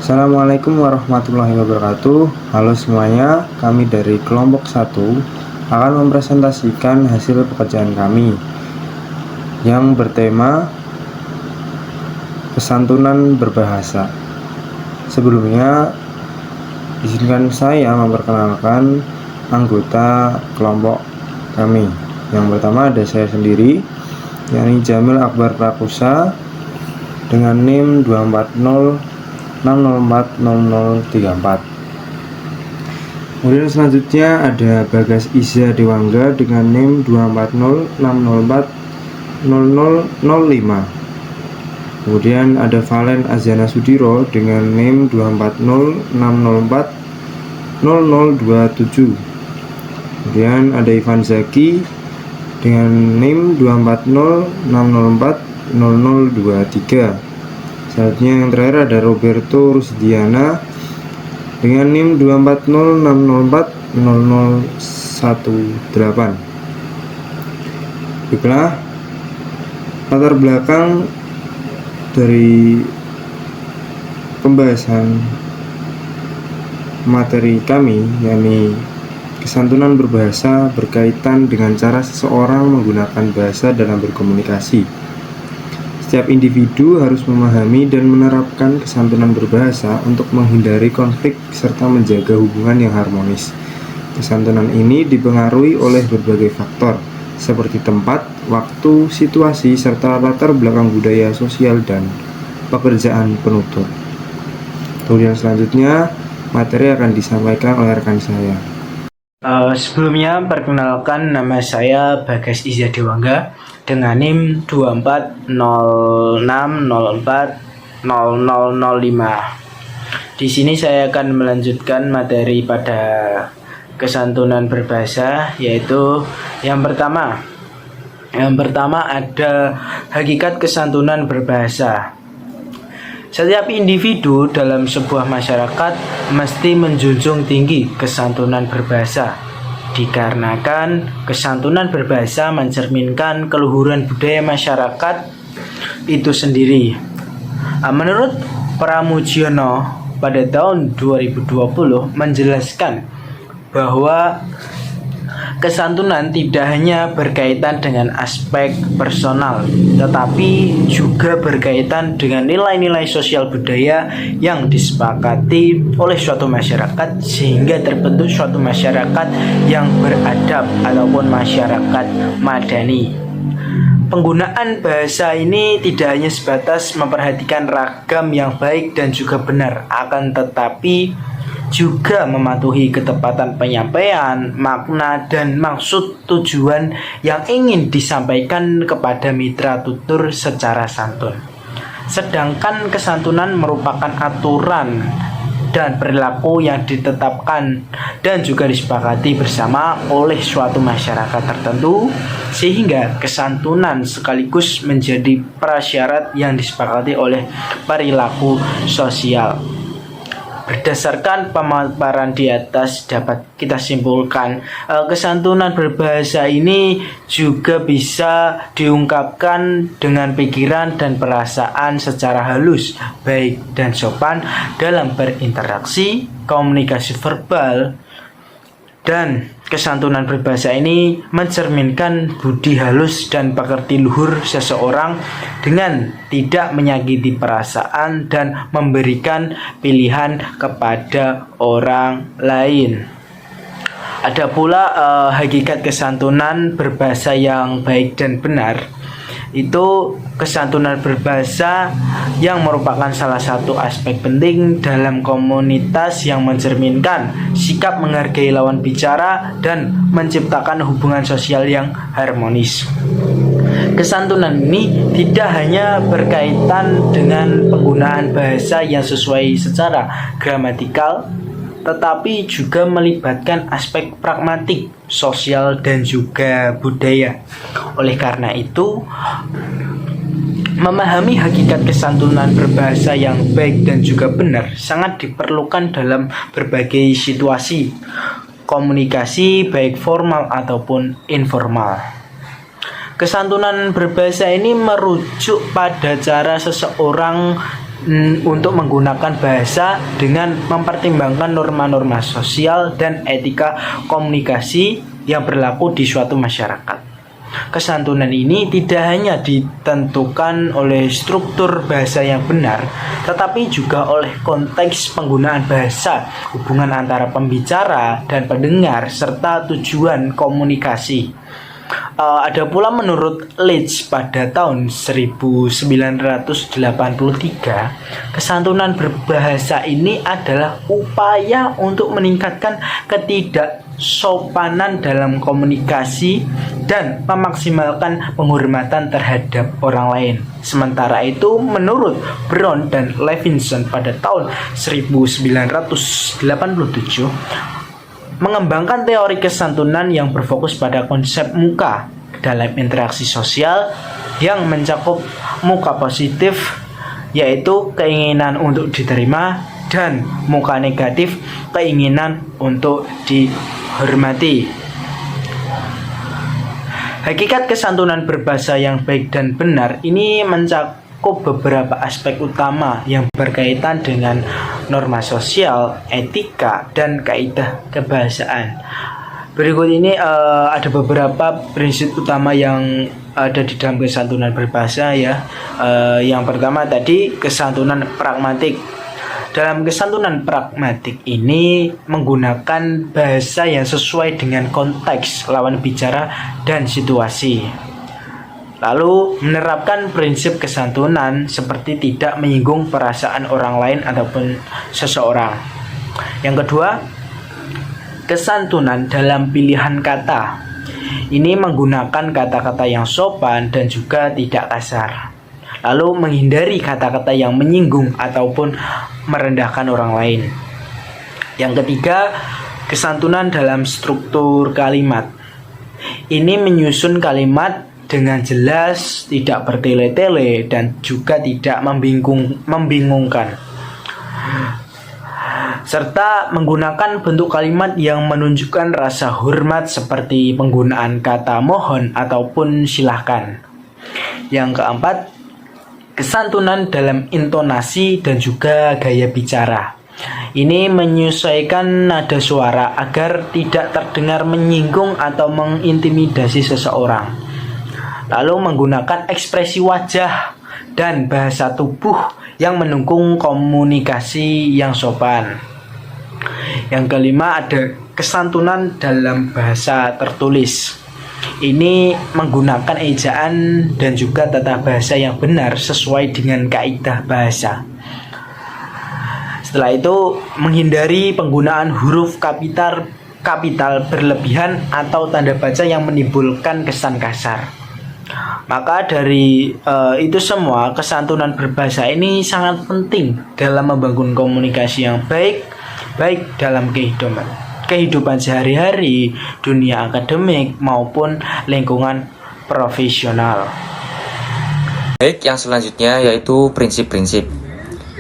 Assalamualaikum warahmatullahi wabarakatuh. Halo semuanya, kami dari kelompok 1 akan mempresentasikan hasil pekerjaan kami yang bertema kesantunan berbahasa. Sebelumnya, izinkan saya memperkenalkan anggota kelompok kami. Yang pertama ada saya sendiri, yakni Jamil Akbar Prakusa dengan NIM 240604034. Kemudian selanjutnya ada Bagas Iza Dewangga dengan NIM 240604005. Kemudian ada Valen Azana Sudiro dengan NIM 240604027. Kemudian ada Ivan Zaki dengan NIM 240604023. Selanjutnya yang terakhir ada Roberto Rusdiana dengan NIM 240604018. Baiklah, latar belakang dari pembahasan materi kami, yakni kesantunan berbahasa, berkaitan dengan cara seseorang menggunakan bahasa dalam berkomunikasi. Setiap individu harus memahami dan menerapkan kesantunan berbahasa untuk menghindari konflik serta menjaga hubungan yang harmonis. Kesantunan ini dipengaruhi oleh berbagai faktor, seperti tempat, waktu, situasi, serta latar belakang budaya sosial dan pekerjaan penutur. Kemudian selanjutnya, materi akan disampaikan oleh rekan saya. Sebelumnya, perkenalkan, nama saya Bagas Iza Dewangga dengan NIM 240404005. Di sini saya akan melanjutkan materi pada kesantunan berbahasa, yaitu yang pertama ada hakikat kesantunan berbahasa. Setiap individu dalam sebuah masyarakat mesti menjunjung tinggi kesantunan berbahasa, dikarenakan kesantunan berbahasa mencerminkan keluhuran budaya masyarakat itu sendiri. Menurut Pramudjono pada tahun 2020 menjelaskan bahwa kesantunan tidak hanya berkaitan dengan aspek personal, tetapi juga berkaitan dengan nilai-nilai sosial budaya yang disepakati oleh suatu masyarakat sehingga terbentuk suatu masyarakat yang beradab ataupun masyarakat madani. Penggunaan bahasa ini tidak hanya sebatas memperhatikan ragam yang baik dan juga benar, akan tetapi juga mematuhi ketepatan penyampaian, makna, dan maksud tujuan yang ingin disampaikan kepada mitra tutur secara santun. Sedangkan kesantunan merupakan aturan dan perilaku yang ditetapkan dan juga disepakati bersama oleh suatu masyarakat tertentu, sehingga kesantunan sekaligus menjadi prasyarat yang disepakati oleh perilaku sosial. Berdasarkan pemaparan di atas dapat kita simpulkan, kesantunan berbahasa ini juga bisa diungkapkan dengan pikiran dan perasaan secara halus, baik dan sopan dalam berinteraksi, komunikasi verbal. Dan kesantunan berbahasa ini mencerminkan budi halus dan pekerti luhur seseorang dengan tidak menyakiti perasaan dan memberikan pilihan kepada orang lain. Ada pula hakikat kesantunan berbahasa yang baik dan benar. Itu kesantunan berbahasa yang merupakan salah satu aspek penting dalam komunitas yang mencerminkan sikap menghargai lawan bicara dan menciptakan hubungan sosial yang harmonis. Kesantunan ini tidak hanya berkaitan dengan penggunaan bahasa yang sesuai secara gramatikal, tetapi juga melibatkan aspek pragmatik, sosial, dan juga budaya. Oleh karena itu, memahami hakikat kesantunan berbahasa yang baik dan juga benar sangat diperlukan dalam berbagai situasi komunikasi, baik formal ataupun informal. Kesantunan berbahasa ini merujuk pada cara seseorang untuk menggunakan bahasa dengan mempertimbangkan norma-norma sosial dan etika komunikasi yang berlaku di suatu masyarakat. Kesantunan ini tidak hanya ditentukan oleh struktur bahasa yang benar, tetapi juga oleh konteks penggunaan bahasa, hubungan antara pembicara dan pendengar, serta tujuan komunikasi. Ada pula menurut Leach pada tahun 1983, kesantunan berbahasa ini adalah upaya untuk meningkatkan ketidaksopanan dalam komunikasi dan memaksimalkan penghormatan terhadap orang lain. Sementara itu, menurut Brown dan Levinson pada tahun 1987, mengembangkan teori kesantunan yang berfokus pada konsep muka dalam interaksi sosial yang mencakup muka positif, yaitu keinginan untuk diterima, dan muka negatif, keinginan untuk dihormati. Hakikat kesantunan berbahasa yang baik dan benar ini mencakup beberapa aspek utama yang berkaitan dengan norma sosial, etika, dan kaidah kebahasaan. Berikut ini ada beberapa prinsip utama yang ada di dalam kesantunan berbahasa ya. Yang pertama tadi kesantunan pragmatik. Dalam kesantunan pragmatik ini menggunakan bahasa yang sesuai dengan konteks lawan bicara dan situasi. Lalu menerapkan prinsip kesantunan seperti tidak menyinggung perasaan orang lain ataupun seseorang. Yang kedua, kesantunan dalam pilihan kata. Ini menggunakan kata-kata yang sopan dan juga tidak kasar. Lalu menghindari kata-kata yang menyinggung ataupun merendahkan orang lain. Yang ketiga, kesantunan dalam struktur kalimat. Ini menyusun kalimat dengan jelas, tidak bertele-tele, dan juga tidak membingungkan. Serta menggunakan bentuk kalimat yang menunjukkan rasa hormat seperti penggunaan kata mohon ataupun silahkan. Yang keempat, kesantunan dalam intonasi dan juga gaya bicara. Ini menyesuaikan nada suara agar tidak terdengar menyinggung atau mengintimidasi seseorang. Lalu menggunakan ekspresi wajah dan bahasa tubuh yang mendukung komunikasi yang sopan. Yang kelima ada kesantunan dalam bahasa tertulis. Ini menggunakan ejaan dan juga tata bahasa yang benar sesuai dengan kaidah bahasa. Setelah itu menghindari penggunaan huruf kapital berlebihan atau tanda baca yang menimbulkan kesan kasar. Maka dari itu semua, kesantunan berbahasa ini sangat penting dalam membangun komunikasi yang baik dalam kehidupan sehari-hari, dunia akademik maupun lingkungan profesional. Baik, yang selanjutnya yaitu prinsip-prinsip.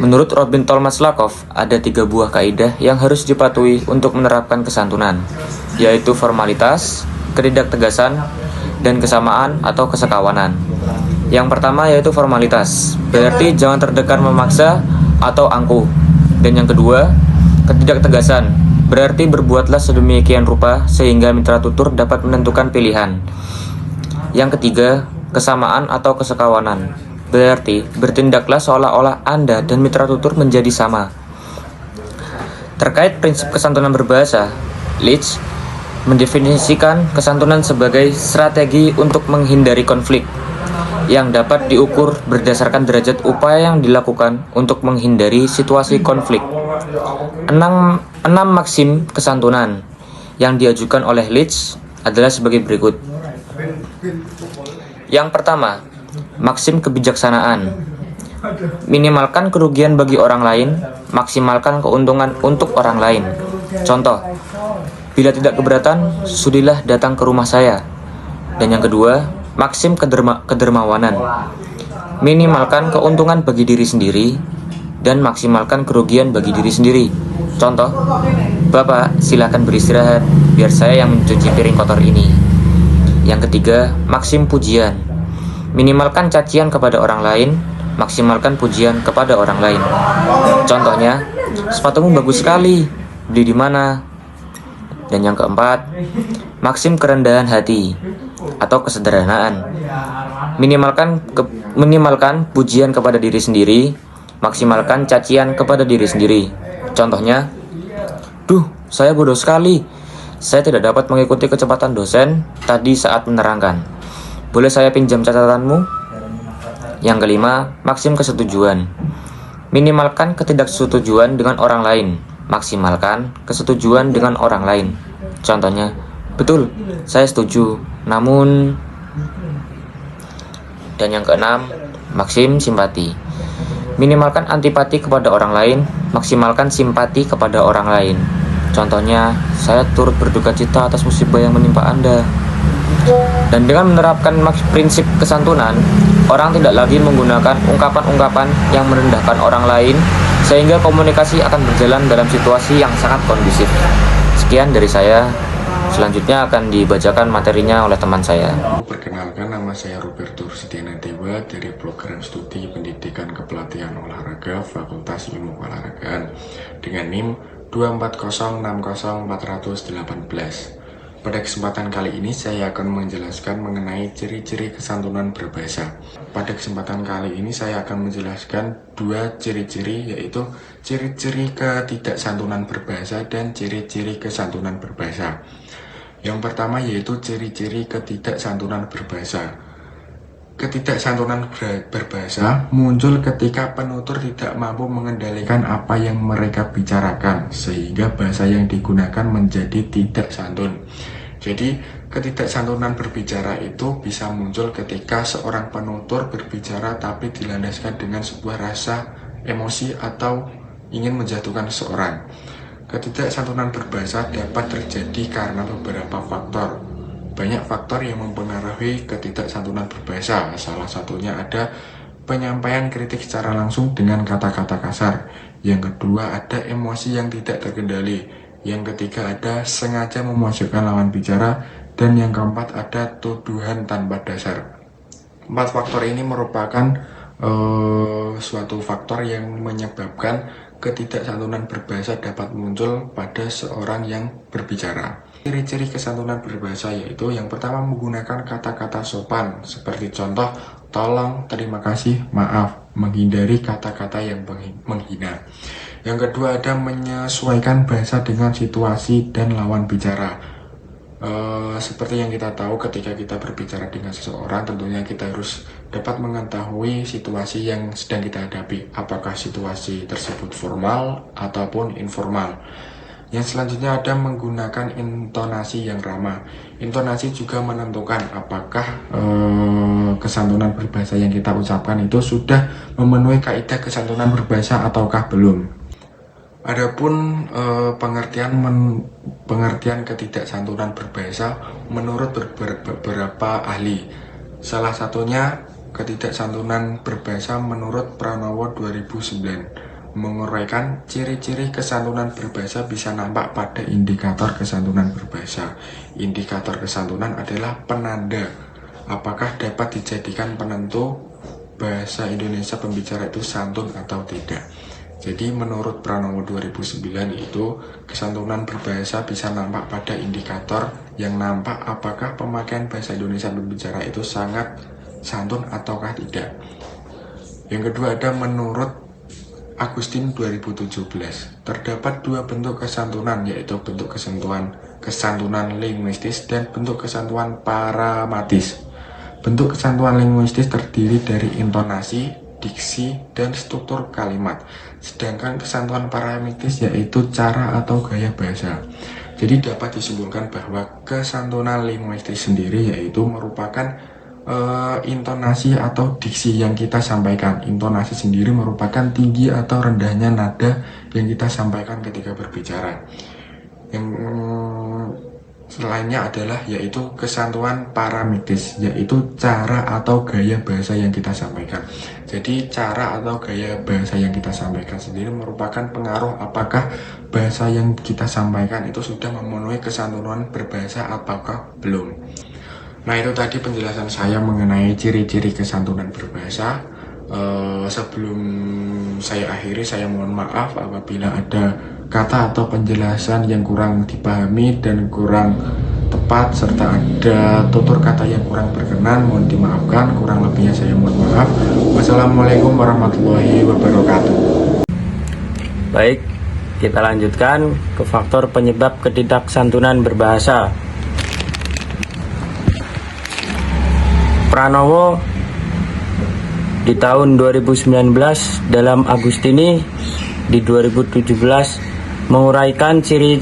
Menurut Robin Thomas Lakoff, ada 3 buah kaidah yang harus dipatuhi untuk menerapkan kesantunan, yaitu formalitas, ketidaktegasan, dan kesamaan atau kesekawanan. Yang pertama yaitu formalitas, berarti jangan terdengar memaksa atau angkuh. Dan yang kedua, ketidaktegasan, berarti berbuatlah sedemikian rupa sehingga mitra tutur dapat menentukan pilihan. Yang ketiga, kesamaan atau kesekawanan, berarti bertindaklah seolah-olah Anda dan mitra tutur menjadi sama. Terkait prinsip kesantunan berbahasa, Leach mendefinisikan kesantunan sebagai strategi untuk menghindari konflik yang dapat diukur berdasarkan derajat upaya yang dilakukan untuk menghindari situasi konflik. 6 maksim kesantunan yang diajukan oleh Leach adalah sebagai berikut. Yang pertama, maksim kebijaksanaan. Minimalkan kerugian bagi orang lain, maksimalkan keuntungan untuk orang lain. Contoh, bila tidak keberatan, sudilah datang ke rumah saya. Dan yang kedua, maksim kedermawanan. Minimalkan keuntungan bagi diri sendiri dan maksimalkan kerugian bagi diri sendiri. Contoh, Bapak silakan beristirahat, biar saya yang mencuci piring kotor ini. Yang ketiga, maksim pujian. Minimalkan cacian kepada orang lain, maksimalkan pujian kepada orang lain. Contohnya, sepatumu bagus sekali, beli di mana? Dan yang keempat, maksim kerendahan hati atau kesederhanaan. Minimalkan pujian kepada diri sendiri, maksimalkan cacian kepada diri sendiri. Contohnya, duh, saya bodoh sekali. Saya tidak dapat mengikuti kecepatan dosen tadi saat menerangkan. Boleh saya pinjam catatanmu? Yang kelima, maksim kesetujuan. Minimalkan ketidaksetujuan dengan orang lain. Maksimalkan kesetujuan dengan orang lain. Contohnya, betul, saya setuju, namun... Dan yang keenam, maksim simpati. Minimalkan antipati kepada orang lain, maksimalkan simpati kepada orang lain. Contohnya, saya turut berduka cita atas musibah yang menimpa Anda. Dan dengan menerapkan prinsip kesantunan, orang tidak lagi menggunakan ungkapan-ungkapan yang merendahkan orang lain, sehingga komunikasi akan berjalan dalam situasi yang sangat kondusif. Sekian dari saya. Selanjutnya akan dibacakan materinya oleh teman saya. Perkenalkan, nama saya Roberto Setiana Dewa dari program studi pendidikan kepelatihan olahraga Fakultas Ilmu Keolahragaan dengan NIM 240604018. Pada kesempatan kali ini saya akan menjelaskan mengenai ciri-ciri kesantunan berbahasa. Pada kesempatan kali ini saya akan menjelaskan dua ciri-ciri, yaitu ciri-ciri ketidaksantunan berbahasa dan ciri-ciri kesantunan berbahasa. Yang pertama yaitu ciri-ciri ketidaksantunan berbahasa. Ketidaksantunan berbahasa muncul ketika penutur tidak mampu mengendalikan apa yang mereka bicarakan, sehingga bahasa yang digunakan menjadi tidak santun. Jadi, ketidaksantunan berbicara itu bisa muncul ketika seorang penutur berbicara tapi dilandaskan dengan sebuah rasa emosi atau ingin menjatuhkan seseorang. Ketidaksantunan berbahasa dapat terjadi karena beberapa faktor. Banyak faktor yang mempengaruhi ketidaksantunan berbahasa. Salah satunya ada penyampaian kritik secara langsung dengan kata-kata kasar. Yang kedua ada emosi yang tidak terkendali. Yang ketiga ada sengaja memasukkan lawan bicara. Dan yang keempat ada tuduhan tanpa dasar. 4 faktor ini merupakan suatu faktor yang menyebabkan ketidaksantunan berbahasa dapat muncul pada seorang yang berbicara. Ciri-ciri kesantunan berbahasa yaitu yang pertama menggunakan kata-kata sopan seperti contoh tolong, terima kasih, maaf, menghindari kata-kata yang menghina. Yang kedua ada menyesuaikan bahasa dengan situasi dan lawan bicara. Seperti yang kita tahu ketika kita berbicara dengan seseorang, tentunya kita harus dapat mengetahui situasi yang sedang kita hadapi, apakah situasi tersebut formal ataupun informal. Yang selanjutnya ada menggunakan intonasi yang ramah. Intonasi juga menentukan apakah kesantunan berbahasa yang kita ucapkan itu sudah memenuhi kaidah kesantunan berbahasa ataukah belum. Adapun pengertian ketidaksantunan berbahasa menurut beberapa ahli. Salah satunya ketidaksantunan berbahasa menurut Pranowo 2009 menguraikan ciri-ciri kesantunan berbahasa bisa nampak pada indikator kesantunan berbahasa. Indikator kesantunan adalah penanda apakah dapat dijadikan penentu bahasa Indonesia pembicara itu santun atau tidak. Jadi menurut Pranowo 2009 itu kesantunan berbahasa bisa nampak pada indikator yang nampak apakah pemakaian bahasa Indonesia pembicara itu sangat santun ataukah tidak. Yang kedua ada menurut Agustin 2017 terdapat dua bentuk kesantunan, yaitu bentuk kesantunan linguistis dan bentuk kesantunan paramatis. Bentuk kesantunan linguistis terdiri dari intonasi, diksi, dan struktur kalimat. Sedangkan kesantunan paramatis yaitu cara atau gaya bahasa. Jadi dapat disimpulkan bahwa kesantunan linguistis sendiri yaitu merupakan intonasi atau diksi yang kita sampaikan. Intonasi sendiri merupakan tinggi atau rendahnya nada yang kita sampaikan ketika berbicara. Yang selainnya adalah yaitu kesantunan paramitis, yaitu cara atau gaya bahasa yang kita sampaikan. Jadi cara atau gaya bahasa yang kita sampaikan sendiri merupakan pengaruh apakah bahasa yang kita sampaikan itu sudah memenuhi kesantunan berbahasa ataukah belum. Nah, itu tadi penjelasan saya mengenai ciri-ciri kesantunan berbahasa. Sebelum saya akhiri, saya mohon maaf apabila ada kata atau penjelasan yang kurang dipahami dan kurang tepat, serta ada tutur kata yang kurang berkenan, mohon dimaafkan. Kurang lebihnya saya mohon maaf. Wassalamualaikum warahmatullahi wabarakatuh. Baik, kita lanjutkan ke faktor penyebab ketidaksantunan berbahasa. Pranowo di tahun 2019 dalam Agustini di 2017 menguraikan ciri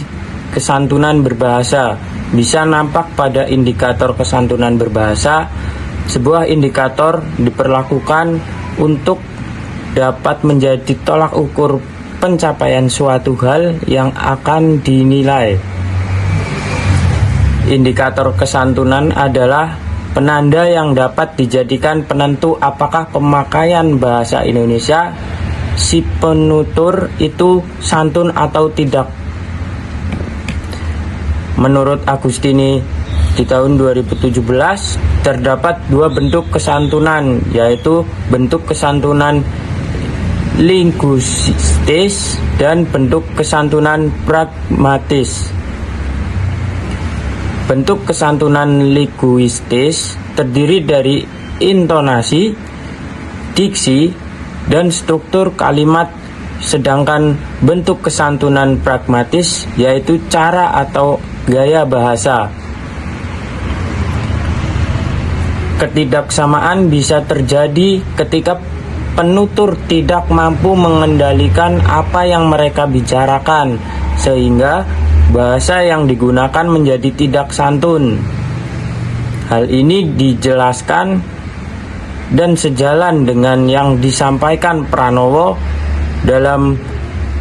kesantunan berbahasa. Bisa nampak pada indikator kesantunan berbahasa. Sebuah indikator diperlakukan untuk dapat menjadi tolak ukur pencapaian suatu hal yang akan dinilai. Indikator kesantunan adalah penanda yang dapat dijadikan penentu apakah pemakaian bahasa Indonesia si penutur itu santun atau tidak. Menurut Agustini di tahun 2017 terdapat dua bentuk kesantunan, yaitu bentuk kesantunan linguistis dan bentuk kesantunan pragmatis. Bentuk kesantunan linguistis terdiri dari intonasi, diksi, dan struktur kalimat, sedangkan bentuk kesantunan pragmatis yaitu cara atau gaya bahasa. Ketidaksamaan bisa terjadi ketika penutur tidak mampu mengendalikan apa yang mereka bicarakan, sehingga bahasa yang digunakan menjadi tidak santun. Hal ini dijelaskan dan sejalan dengan yang disampaikan Pranowo dalam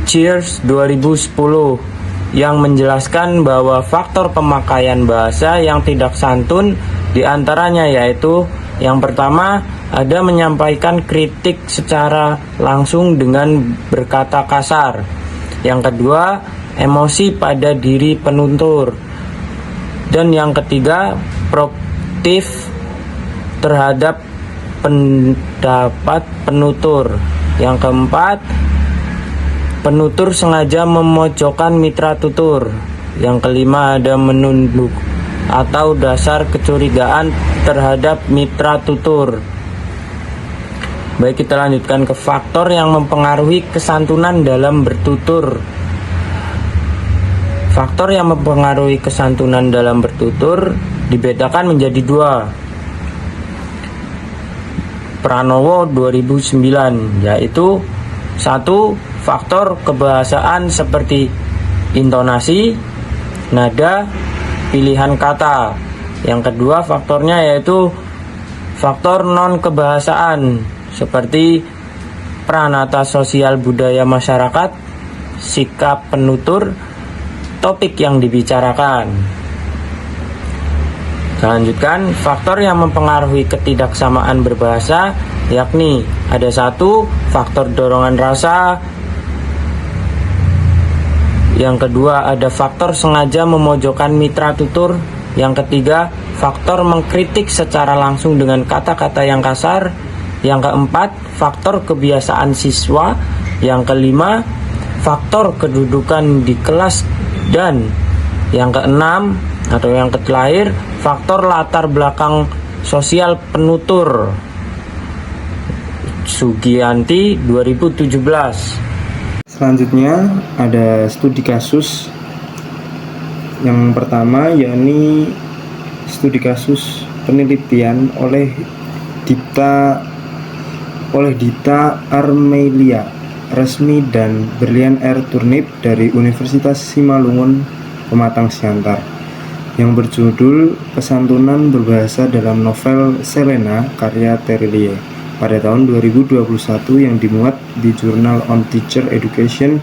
Cheers 2010 yang menjelaskan bahwa faktor pemakaian bahasa yang tidak santun diantaranya yaitu yang pertama, ada menyampaikan kritik secara langsung dengan berkata kasar. Yang kedua, emosi pada diri penutur. Dan yang ketiga, proaktif terhadap pendapat penutur. Yang keempat, penutur sengaja memojokkan mitra tutur. Yang kelima, ada menunduk atau dasar kecurigaan terhadap mitra tutur. Baik, kita lanjutkan ke faktor yang mempengaruhi kesantunan dalam bertutur. Faktor yang mempengaruhi kesantunan dalam bertutur dibedakan menjadi dua. Pranowo 2009, yaitu satu, faktor kebahasaan seperti intonasi, nada, pilihan kata. Yang kedua faktornya yaitu faktor non kebahasaan seperti pranata sosial budaya masyarakat, sikap penutur, topik yang dibicarakan. Selanjutkan, faktor yang mempengaruhi ketidaksamaan berbahasa yakni ada satu, faktor dorongan rasa. Yang kedua, ada faktor sengaja memojokkan mitra tutur. Yang ketiga, faktor mengkritik secara langsung dengan kata-kata yang kasar. Yang keempat, faktor kebiasaan siswa. Yang kelima, faktor kedudukan di kelas. Dan yang keenam atau yang terakhir, faktor latar belakang sosial penutur. Sugianti 2017. Selanjutnya ada studi kasus. Yang pertama yakni studi kasus penelitian oleh Dita Armelia Resmi dan Berlian R. Turnip dari Universitas Simalungun Pematang Siantar yang berjudul Kesantunan Berbahasa dalam Novel Selena karya Terelie pada tahun 2021 yang dimuat di Journal on Teacher Education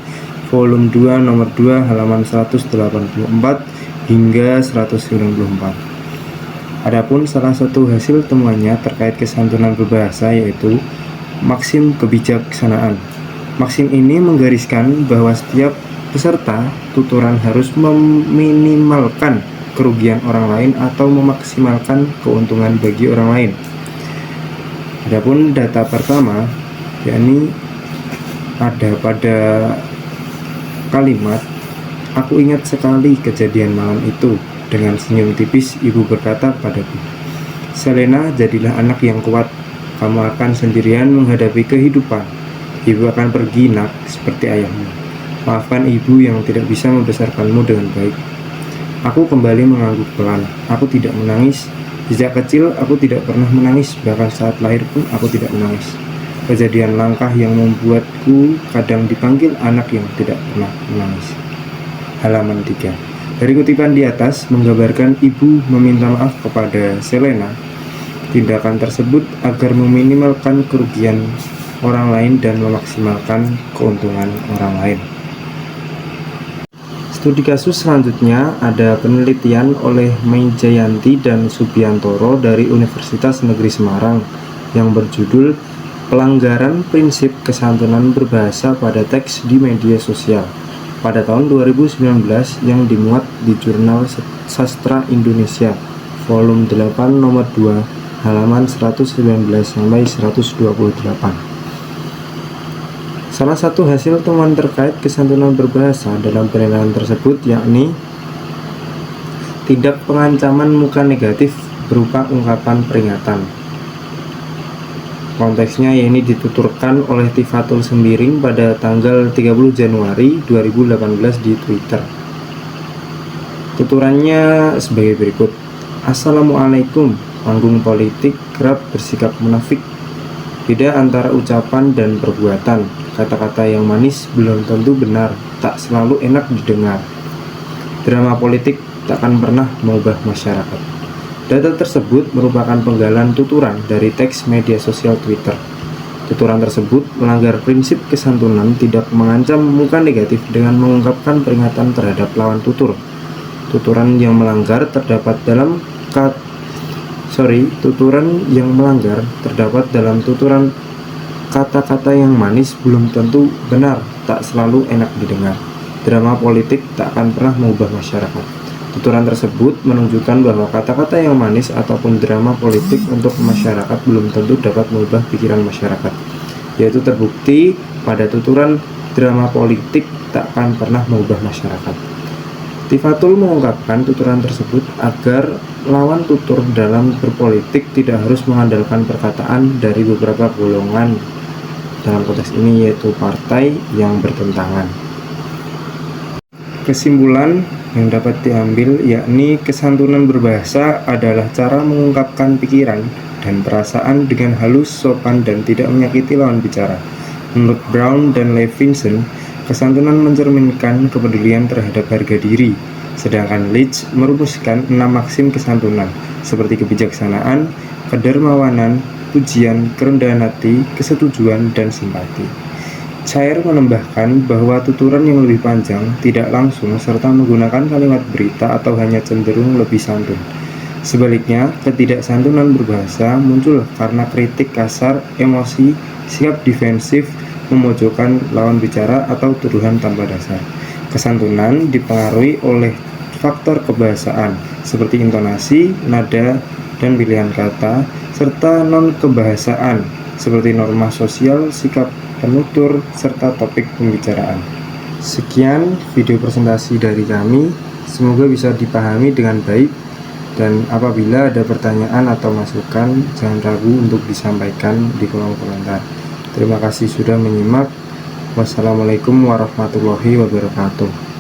volume 2 nomor 2 halaman 184 hingga 194. Adapun salah satu hasil temuannya terkait kesantunan berbahasa yaitu maksim kebijaksanaan. Maksim ini menggariskan bahwa setiap peserta tuturan harus meminimalkan kerugian orang lain atau memaksimalkan keuntungan bagi orang lain. Adapun data pertama, yakni ada pada kalimat, "Aku ingat sekali kejadian malam itu." Dengan senyum tipis, ibu berkata padaku, "Selena, jadilah anak yang kuat. Kamu akan sendirian menghadapi kehidupan. Ibu akan pergi, nak, seperti ayahmu. Maafkan ibu yang tidak bisa membesarkanmu dengan baik." Aku kembali mengangguk pelan. Aku tidak menangis. Sejak kecil aku tidak pernah menangis, bahkan saat lahir pun aku tidak menangis. Kejadian langkah yang membuatku kadang dipanggil anak yang tidak pernah menangis. Halaman 3. Dari kutipan di atas menggambarkan ibu meminta maaf kepada Selena. Tindakan tersebut agar meminimalkan kerugian orang lain dan memaksimalkan keuntungan orang lain. Studi kasus selanjutnya ada penelitian oleh Mei Jayanti dan Subiantoro dari Universitas Negeri Semarang yang berjudul "Pelanggaran Prinsip Kesantunan Berbahasa pada Teks di Media Sosial" pada tahun 2019 yang dimuat di Jurnal Sastra Indonesia volume 8 nomor 2 halaman 119 sampai 128. Salah satu hasil temuan terkait kesantunan berbahasa dalam penelitian tersebut yakni tindak pengancaman muka negatif berupa ungkapan peringatan. Konteksnya ini dituturkan oleh Tifatul Sembiring pada tanggal 30 Januari 2018 di Twitter. Tuturannya sebagai berikut. "Assalamualaikum, panggung politik kerap bersikap munafik. Beda antara ucapan dan perbuatan. Kata-kata yang manis belum tentu benar, tak selalu enak didengar. Drama politik takkan pernah mengubah masyarakat." Data tersebut merupakan penggalan tuturan dari teks media sosial Twitter. Tuturan tersebut melanggar prinsip kesantunan tidak mengancam muka negatif dengan mengungkapkan peringatan terhadap lawan tutur. Tuturan yang melanggar terdapat dalam tuturan kata-kata yang manis belum tentu benar, tak selalu enak didengar. Drama politik tak akan pernah mengubah masyarakat. Tuturan tersebut menunjukkan bahwa kata-kata yang manis ataupun drama politik untuk masyarakat belum tentu dapat mengubah pikiran masyarakat, yaitu terbukti pada tuturan drama politik tak akan pernah mengubah masyarakat. Tifatul mengungkapkan tuturan tersebut agar lawan tutur dalam berpolitik tidak harus mengandalkan perkataan dari beberapa golongan, dalam konteks ini yaitu partai yang bertentangan. Kesimpulan yang dapat diambil yakni kesantunan berbahasa adalah cara mengungkapkan pikiran dan perasaan dengan halus, sopan, dan tidak menyakiti lawan bicara. Menurut Brown dan Levinson, kesantunan mencerminkan kepedulian terhadap harga diri, sedangkan Leach merumuskan 6 maksim kesantunan seperti kebijaksanaan, kedermawanan, pujian, kerendahan hati, kesetujuan, dan simpati. Chair menambahkan bahwa tuturan yang lebih panjang, tidak langsung, serta menggunakan kalimat berita atau hanya cenderung lebih santun. Sebaliknya, ketidaksantunan berbahasa muncul karena kritik kasar, emosi, sikap defensif, memojokkan lawan bicara, atau tuduhan tanpa dasar. Kesantunan dipengaruhi oleh faktor kebahasaan seperti intonasi, nada, dan pilihan kata, serta non-kebahasaan seperti norma sosial, sikap penutur, serta topik pembicaraan. Sekian video presentasi dari kami, semoga bisa dipahami dengan baik, dan apabila ada pertanyaan atau masukan, jangan ragu untuk disampaikan di kolom komentar. Terima kasih sudah menyimak. Wassalamualaikum warahmatullahi wabarakatuh.